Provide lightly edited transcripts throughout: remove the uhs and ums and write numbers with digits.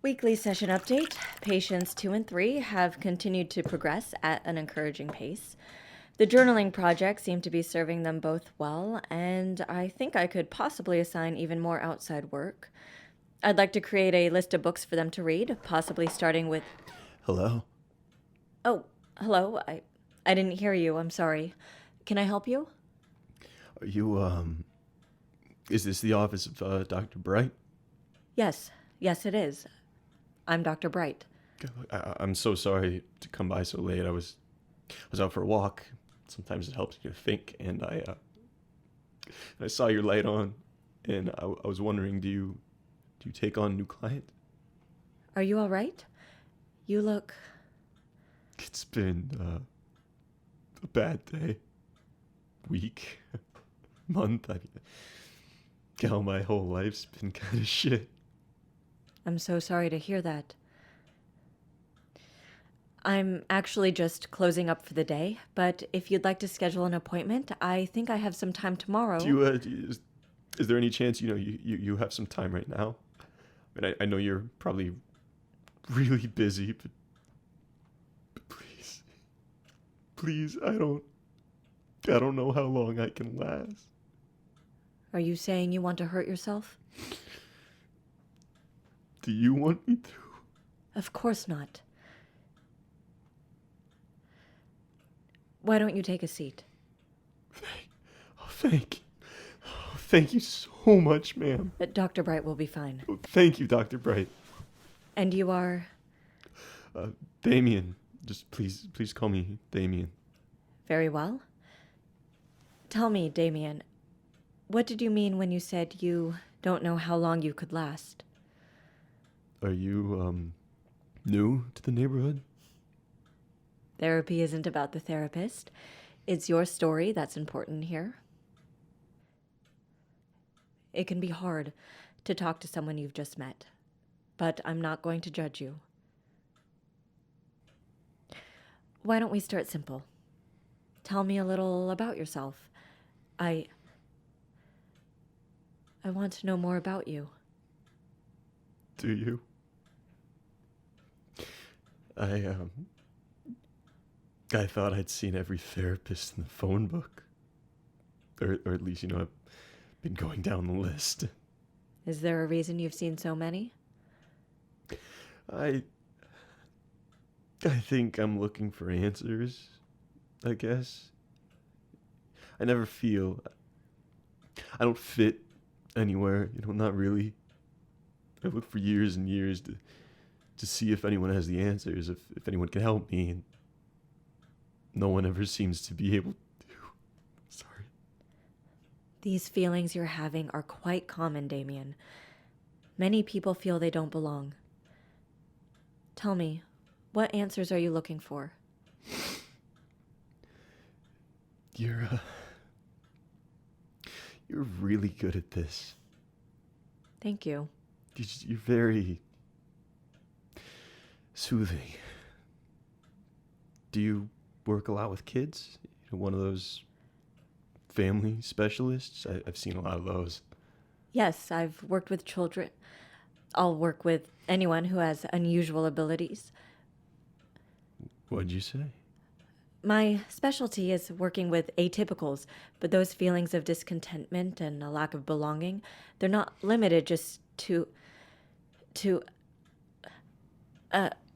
Weekly session update. Patients 2 and 3 have continued to progress at an encouraging pace. The journaling project seemed to be serving them both well, and I think I could possibly assign even more outside work. I'd like to create a list of books for them to read, possibly starting with... Hello? Oh, hello. I didn't hear you. I'm sorry. Can I help you? Are you, is this the office of, Dr. Bright? Yes. Yes, it is. I'm Dr. Bright. I'm so sorry to come by so late. I was out for a walk. Sometimes it helps me to think, and I saw your light on, and I was wondering, do you take on new clients? Are you all right? You look... It's been, a bad day. Week. Month. Hell, my whole life's been kind of shit. I'm so sorry to hear that. I'm actually just closing up for the day, but if you'd like to schedule an appointment, I think I have some time tomorrow. Is there any chance, you have some time right now? I mean, I know you're probably really busy, but please, I don't know how long I can last. Are you saying you want to hurt yourself? Do you want me to? Of course not. Why don't you take a seat? Thank you. Oh, thank you so much, ma'am. Dr. Bright will be fine. Oh, thank you, Dr. Bright. And you are? Damien. Just please call me Damien. Very well. Tell me, Damien, what did you mean when you said you don't know how long you could last? Are you, new to the neighborhood? Therapy isn't about the therapist. It's your story that's important here. It can be hard to talk to someone you've just met, but I'm not going to judge you. Why don't we start simple? Tell me a little about yourself. I want to know more about you. Do you? I thought I'd seen every therapist in the phone book. Or at least, I've been going down the list. Is there a reason you've seen so many? I think I'm looking for answers, I guess. I never feel... I don't fit anywhere, not really. I've looked for years and years to see if anyone has the answers, if anyone can help me, and no one ever seems to be able to. Sorry. These feelings you're having are quite common, Damien. Many people feel they don't belong. Tell me, what answers are you looking for? You're really good at this. Thank you. You're very soothing. Do you work a lot with kids? One of those family specialists? I've seen a lot of those. Yes, I've worked with children. I'll work with anyone who has unusual abilities. What'd you say? My specialty is working with atypicals, but those feelings of discontentment and a lack of belonging, they're not limited just to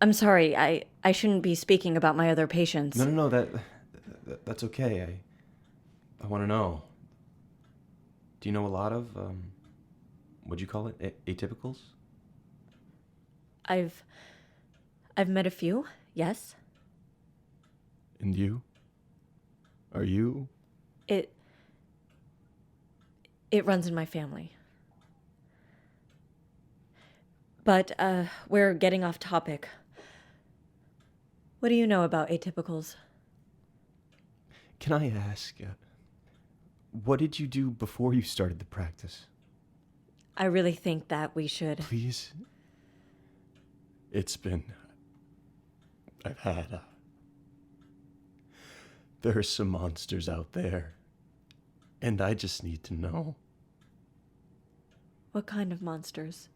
I'm sorry, I shouldn't be speaking about my other patients. No, that's okay. I want to know. Do you know a lot of, what'd you call it, atypicals? I've met a few, yes. And you? Are you? It runs in my family. But, we're getting off topic. What do you know about atypicals? Can I ask, what did you do before you started the practice? I really think that we should... Please? I've had, there are some monsters out there, and I just need to know. What kind of monsters?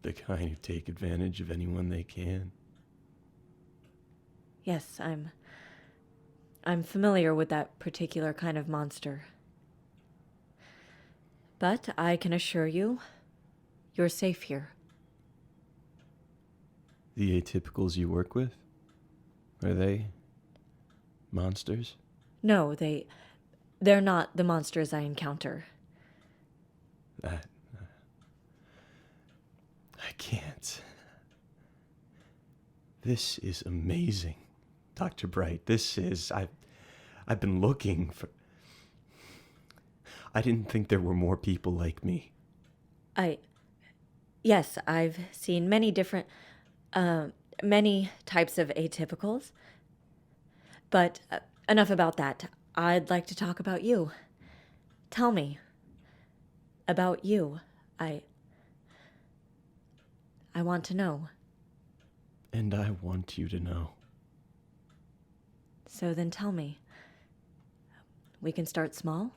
The kind who take advantage of anyone they can. Yes, I'm familiar with that particular kind of monster. But I can assure you, you're safe here. The atypicals you work with? Are they monsters? No, they're not the monsters I encounter. That... I can't. This is amazing, Dr. Bright. I've been looking for... I didn't think there were more people like me. Yes, I've seen many types of atypicals. But enough about that. I'd like to talk about you. Tell me about you. I want to know. And I want you to know. So then tell me. We can start small.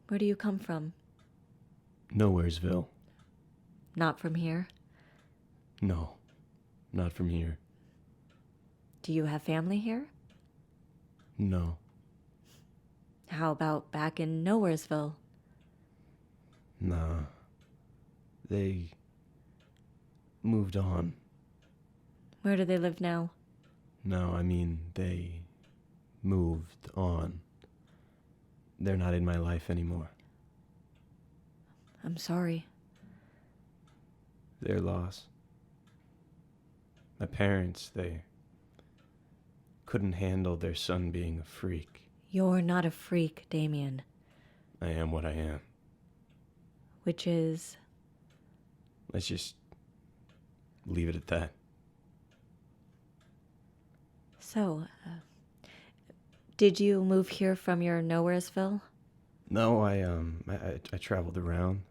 Where do you come from? Nowheresville. Not from here? No, not from here. Do you have family here? No. How about back in Nowheresville? Nah. They moved on. Where do they live now? No, I mean, they moved on. They're not in my life anymore. I'm sorry. Their loss. My parents, they couldn't handle their son being a freak. You're not a freak, Damien. I am what I am. Which is... Let's just leave it at that. So, did you move here from your Nowheresville? No, I traveled around.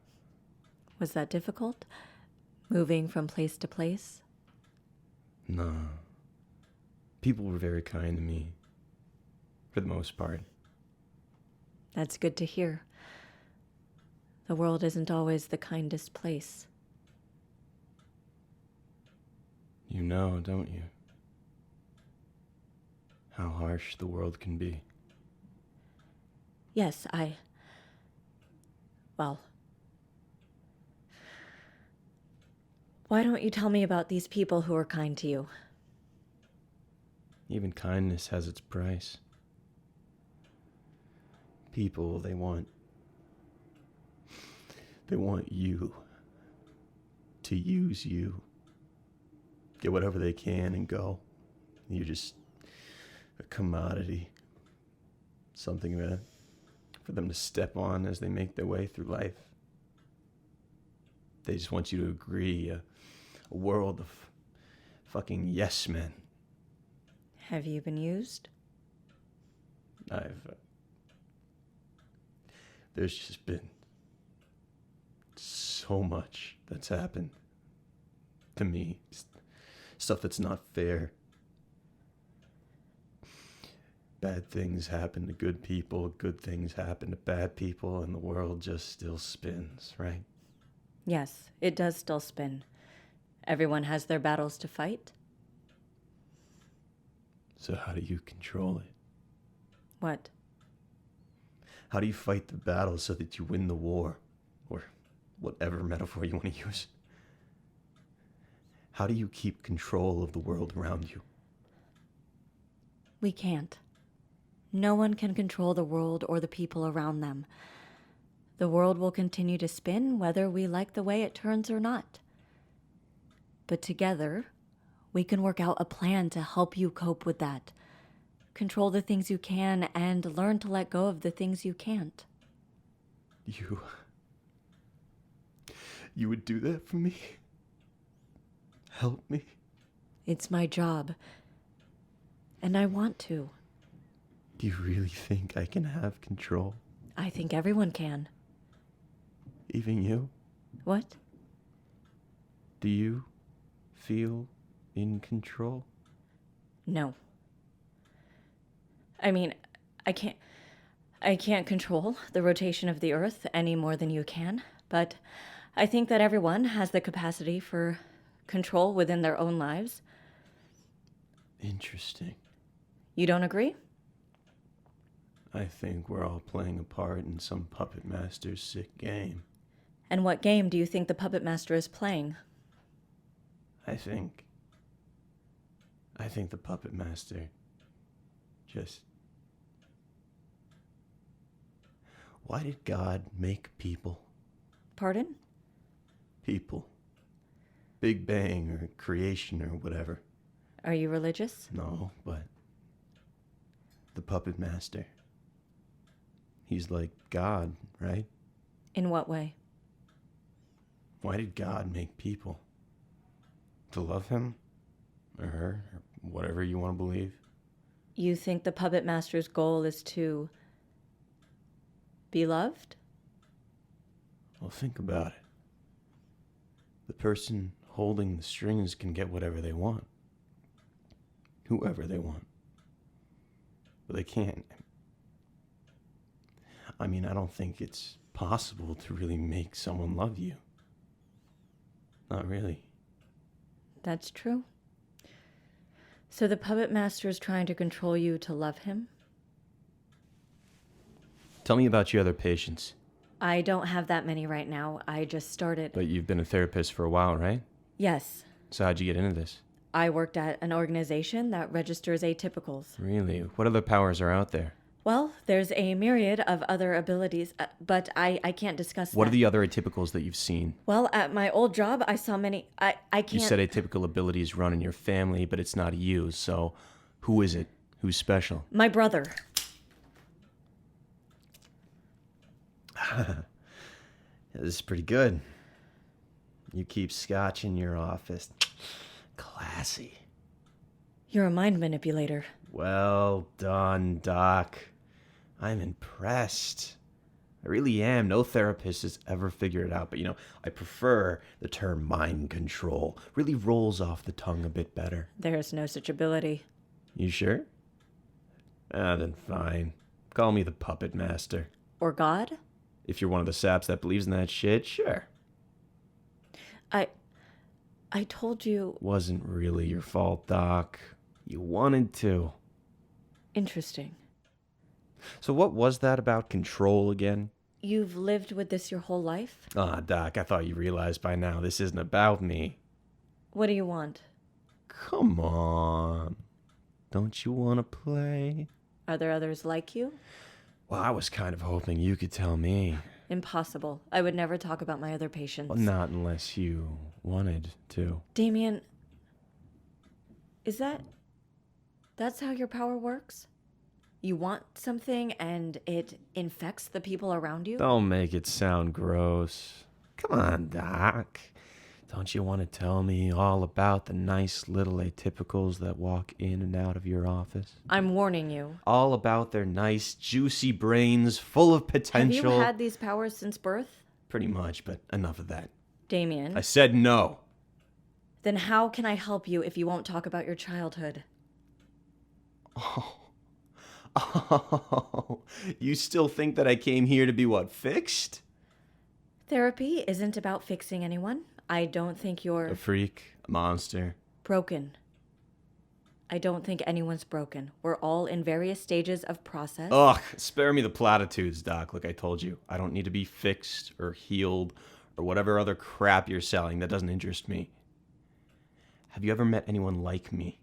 Was that difficult? Moving from place to place? No. People were very kind to me. For the most part. That's good to hear. The world isn't always the kindest place. You know, don't you? How harsh the world can be. Yes, well... Why don't you tell me about these people who are kind to you? Even kindness has its price. People, they want you to use you. Get whatever they can and go. You're just a commodity. Something for them to step on as they make their way through life. They just want you to agree. A world of fucking yes men. Have you been used? There's just been so much that's happened to me. Stuff that's not fair. Bad things happen to good people, good things happen to bad people, and the world just still spins, right? Yes, it does still spin. Everyone has their battles to fight. So how do you control it? What? How do you fight the battle so that you win the war? Or whatever metaphor you want to use. How do you keep control of the world around you? We can't. No one can control the world or the people around them. The world will continue to spin whether we like the way it turns or not. But together, we can work out a plan to help you cope with that. Control the things you can and learn to let go of the things you can't. You would do that for me? Help me? It's my job. And I want to. Do you really think I can have control? I think everyone can. Even you? What? Do you feel in control? No. I mean, I can't control the rotation of the Earth any more than you can, but I think that everyone has the capacity for control within their own lives. Interesting. You don't agree? I think we're all playing a part in some puppet master's sick game. And what game do you think the puppet master is playing? I think the puppet master just... Why did God make people? Pardon? People. Big Bang or creation or whatever. Are you religious? No, but the puppet master. He's like God, right? In what way? Why did God make people? To love him? Or her? Or whatever you want to believe? You think the puppet master's goal is to be loved? Well, think about it. The person holding the strings can get whatever they want. Whoever they want. But they can't. I mean, I don't think it's possible to really make someone love you. Not really. That's true. So the puppet master is trying to control you to love him? Tell me about your other patients. I don't have that many right now. I just started. But you've been a therapist for a while, right? Yes. So how'd you get into this? I worked at an organization that registers atypicals. Really? What other powers are out there? Well, there's a myriad of other abilities, but I can't discuss What that. are the other atypicals that you've seen? Well, at my old job, I saw many. I can't. You said atypical abilities run in your family, but it's not you, so who is it? Who's special? My brother. This is pretty good. You keep scotch in your office. Classy. You're a mind manipulator. Well done, Doc. I'm impressed. I really am. No therapist has ever figured it out, but I prefer the term mind control. Really rolls off the tongue a bit better. There's no such ability. You sure? Then fine. Call me the puppet master. Or God? If you're one of the saps that believes in that shit, sure. I told you. Wasn't really your fault, Doc. You wanted to. Interesting. So what was that about control again? You've lived with this your whole life? Doc, I thought you realized by now this isn't about me. What do you want? Come on. Don't you want to play? Are there others like you? Well, I was kind of hoping you could tell me. Impossible. I would never talk about my other patients. Well, not unless you wanted to. Damien, that's how your power works? You want something and it infects the people around you? Don't make it sound gross. Come on, Doc. Don't you want to tell me all about the nice little atypicals that walk in and out of your office? I'm warning you. All about their nice, juicy brains full of potential. Have you had these powers since birth? Pretty much, but enough of that. Damien. I said no. Then how can I help you if you won't talk about your childhood? Oh, you still think that I came here to be what, fixed? Therapy isn't about fixing anyone. I don't think you're A freak, a monster. broken. I don't think anyone's broken. We're all in various stages of process. Ugh, spare me the platitudes, Doc. Like I told you, I don't need to be fixed or healed or whatever other crap you're selling. That doesn't interest me. Have you ever met anyone like me?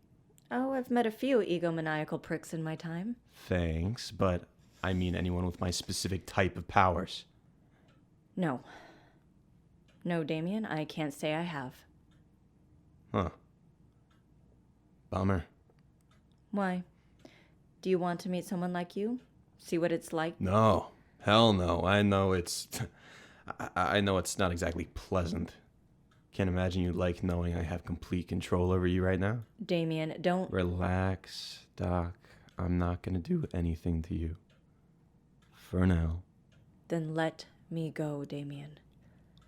Oh, I've met a few egomaniacal pricks in my time. Thanks, but I mean anyone with my specific type of powers. No. No, Damien, I can't say I have. Huh. Bummer. Why? Do you want to meet someone like you? See what it's like? No. Hell no. I know it's... I know it's not exactly pleasant. Can't imagine you like knowing I have complete control over you right now. Damien, don't... Relax, Doc. I'm not gonna do anything to you. For now. Then let me go, Damien.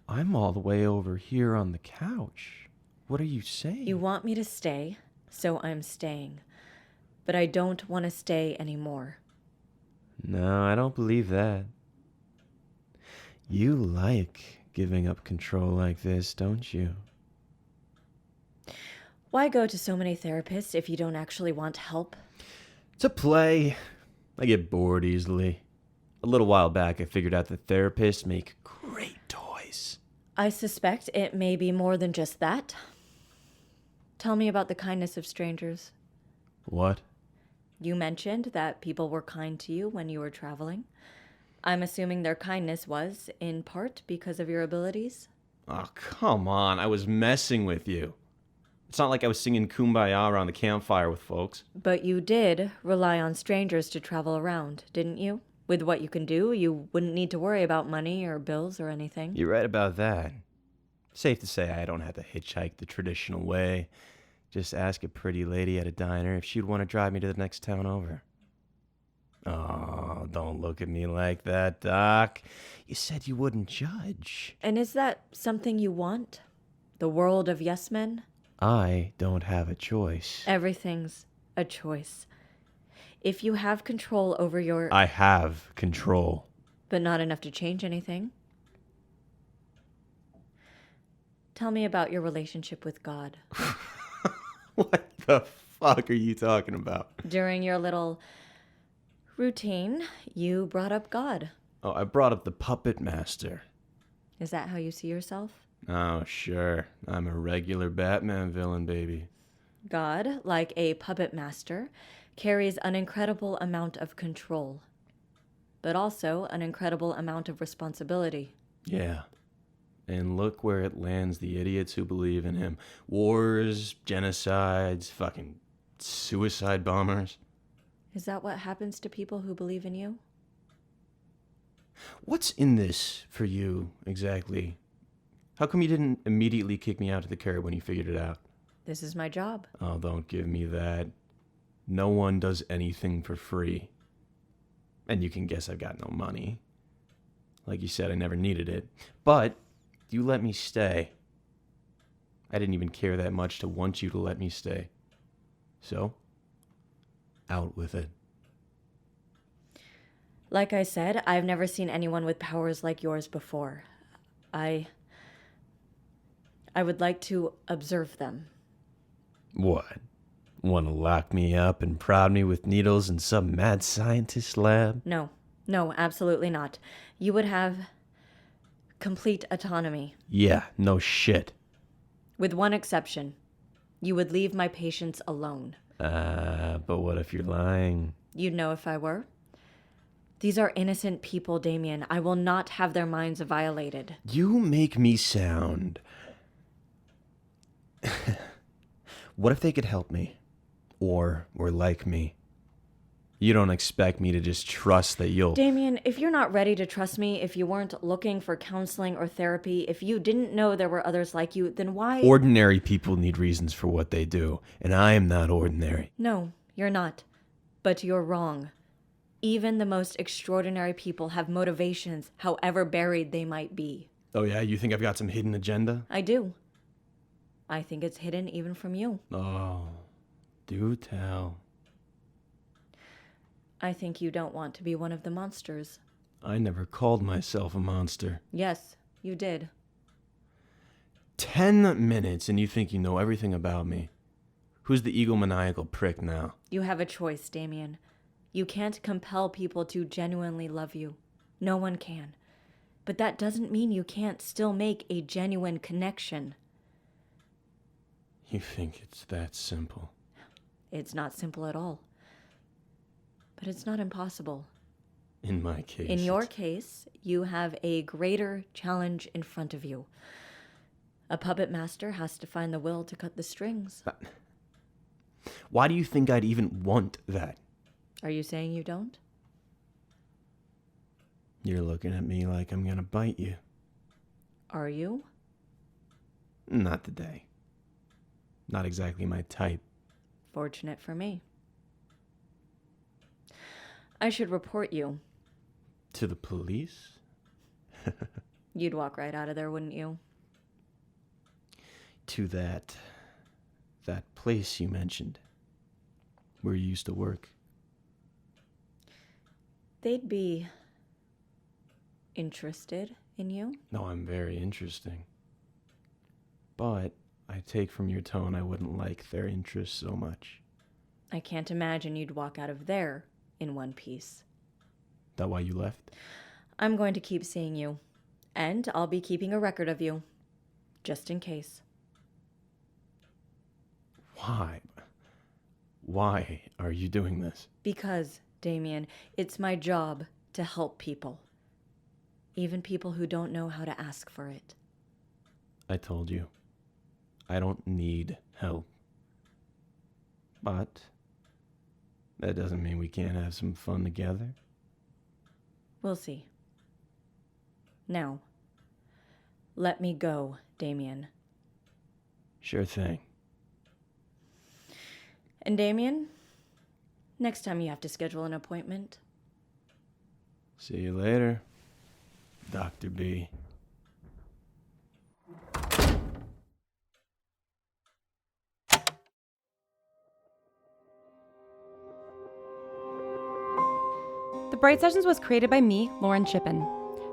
I'm all the way over here on the couch. What are you saying? You want me to stay, so I'm staying. But I don't want to stay anymore. No, I don't believe that. You like giving up control like this, don't you? Why go to so many therapists if you don't actually want help? To play. I get bored easily. A little while back, I figured out that therapists make great toys. I suspect it may be more than just that. Tell me about the kindness of strangers. What? You mentioned that people were kind to you when you were traveling. I'm assuming their kindness was, in part, because of your abilities? Oh, come on. I was messing with you. It's not like I was singing Kumbaya around the campfire with folks. But you did rely on strangers to travel around, didn't you? With what you can do, you wouldn't need to worry about money or bills or anything. You're right about that. Safe to say I don't have to hitchhike the traditional way. Just ask a pretty lady at a diner if she'd want to drive me to the next town over. Oh, don't look at me like that, Doc. You said you wouldn't judge. And is that something you want? The world of yes men? I don't have a choice. Everything's a choice. If you have control over your... I have control. But not enough to change anything. Tell me about your relationship with God. What the fuck are you talking about? During your little routine, you brought up God. Oh, I brought up the puppet master. Is that how you see yourself? Oh, sure. I'm a regular Batman villain, baby. God, like a puppet master, carries an incredible amount of control, but also an incredible amount of responsibility. Yeah. And look where it lands the idiots who believe in him. Wars, genocides, fucking suicide bombers. Is that what happens to people who believe in you? What's in this for you, exactly? How come you didn't immediately kick me out to the curb when you figured it out? This is my job. Oh, don't give me that. No one does anything for free. And you can guess I've got no money. Like you said, I never needed it. But you let me stay. I didn't even care that much to want you to let me stay. So, out with it. Like I said, I've never seen anyone with powers like yours before. I would like to observe them. What? Want to lock me up and prod me with needles in some mad scientist lab? No, absolutely not. You would have complete autonomy. Yeah, no shit. With one exception. You would leave my patients alone. But what if you're lying? You'd know if I were. These are innocent people, Damien. I will not have their minds violated. You make me sound... What if they could help me? Or were like me? You don't expect me to just trust that you'll... Damien, if you're not ready to trust me, if you weren't looking for counseling or therapy, if you didn't know there were others like you, then why... Ordinary people need reasons for what they do, and I am not ordinary. No, you're not. But you're wrong. Even the most extraordinary people have motivations, however buried they might be. Oh yeah, you think I've got some hidden agenda? I do. I think it's hidden even from you. Oh, do tell. I think you don't want to be one of the monsters. I never called myself a monster. Yes, you did. 10 minutes and you think you know everything about me. Who's the egomaniacal prick now? You have a choice, Damien. You can't compel people to genuinely love you. No one can. But that doesn't mean you can't still make a genuine connection. You think it's that simple? It's not simple at all. But it's not impossible. In my case. In your case, you have a greater challenge in front of you. A puppet master has to find the will to cut the strings. Why do you think I'd even want that? Are you saying you don't? You're looking at me like I'm gonna bite you. Are you? Not today. Not exactly my type. Fortunate for me. I should report you. To the police? You'd walk right out of there, wouldn't you? To that place you mentioned, where you used to work. They'd be interested in you? No, I'm very interesting. But I take from your tone I wouldn't like their interest so much. I can't imagine you'd walk out of there in one piece. That why you left? I'm going to keep seeing you, and I'll be keeping a record of you, just in case. Why? Why are you doing this? Because, Damien, it's my job to help people. Even people who don't know how to ask for it. I told you. I don't need help. But that doesn't mean we can't have some fun together. We'll see. Now, let me go, Damien. Sure thing. And Damien, next time you have to schedule an appointment. See you later, Dr. B. The Bright Sessions was created by me, Lauren Shippen.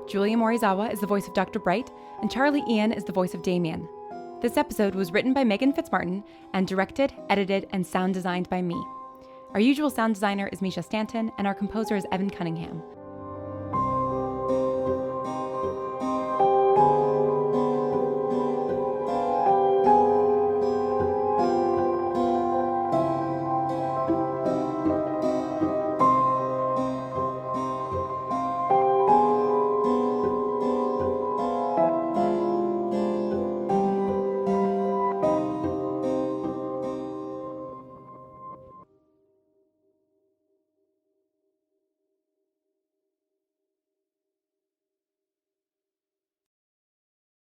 Julia Morizawa is the voice of Dr. Bright, and Charlie Ian is the voice of Damien. This episode was written by Meghan Fitzmartin and directed, edited, and sound designed by me. Our usual sound designer is Misha Stanton, and our composer is Evan Cunningham.